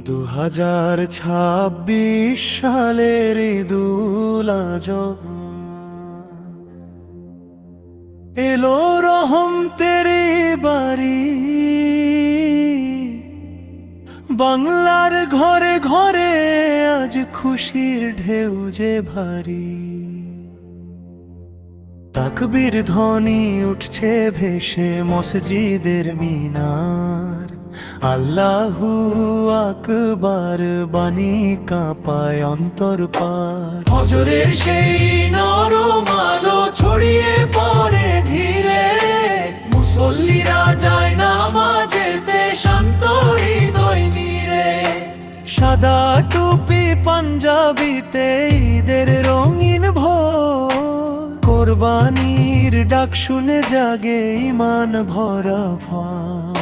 2026 সালের ঈদুল আজহা এলো রহমতের বাড়ি। বাংলার ঘরে ঘরে আজ খুশির ঢেউ যে ভারী। তাকবীর ধ্বনি উঠছে ভেসে মসজিদের মিনার। আল্লাহু আকবার বাণী কাঁপায় অন্তর পার। ফজরের সেই নরম আলো ছড়িয়ে পড়ে ধীরে। মুসল্লিরা যায় নামাজেতে শান্ত হৃদয় নিরে। সাদা টুপি পাঞ্জাবিতে ঈদের রঙিন ভোর। কোরবানির ডাক শুনে জাগে ঈমান ভরা ভর।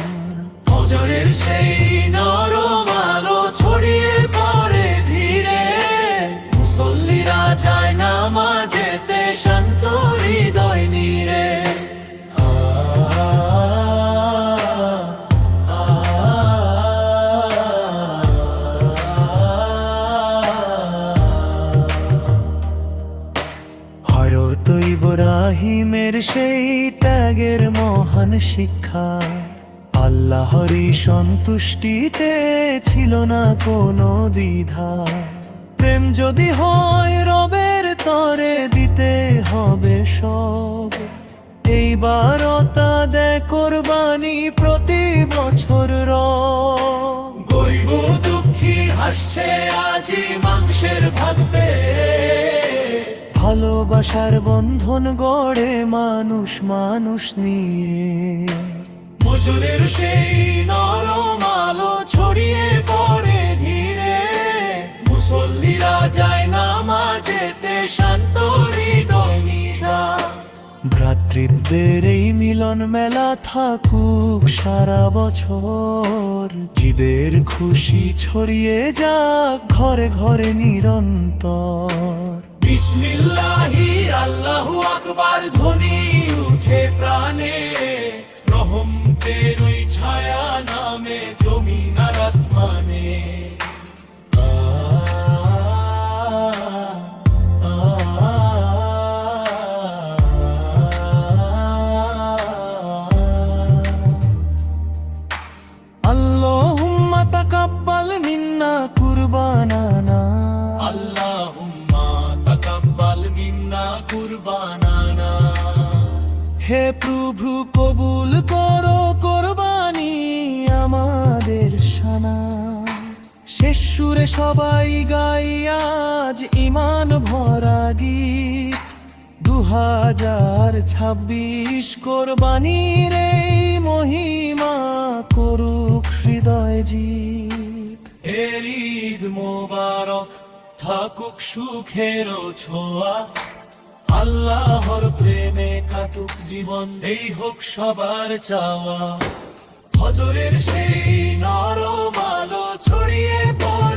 ফজরের সেই নরম আলো ছড়িয়ে পড়ে ধীরে। মুসল্লিরা যায় নামাজেতে শান্ত হৃদয় নিরে। হযরত ইব্রাহিমের সেই ত্যাগের মহান শিক্ষা। আল্লাহরই সন্তুষ্টিতে ছিল না কোনো দ্বিধা। প্রেম যদি হয় রবের তরে দিতে হবে সব। এইবার তা দেয় কোরবানি প্রতি বছর গরিব দুঃখী হাসছে আজি মাংসের ভাত পেয়ে। ভালোবাসার বন্ধন গড়ে মানুষ মানুষ নিয়ে। ফজরের সেই নরম আলো ছড়িয়ে পড়ে ধীরে। মুসল্লিরা যায় নামাজেতে শান্ত হৃদয় নিরা। ভ্রাতৃত্বের এই মিলন মেলা থাকুক সারা বছর। ঈদের খুশি ছড়িয়ে যাক ঘরে ঘরে নিরন্তর। বিসমিল্লাহি আল্লাহু আকবার ধ্বনি উঠে প্রাণে। রহমতের ওই ছায়া নামে জমিন আর আসমানে। আল্লাহুম্মা তাকাব্বাল মিন্না কুরবানানা। আল্লাহুম্মা তাকাব্বাল মিন্না কুরবানানা। হে প্রভু কবুল করো কোরবানি আমাদের শানা। শেষ সুরে সবাই গাই আজ ঈমান ভরা গীত। 2026 কোরবানির এই মহিমা করুক হৃদয় জিত। এর ঈদ মোবারক থাকুক সুখের ছোঁয়া। আল্লাহর প্রেমে কাটুক জীবন এই হোক সবার চাওয়া। ফজরের সেই নরম আলো ছড়িয়ে পড়ে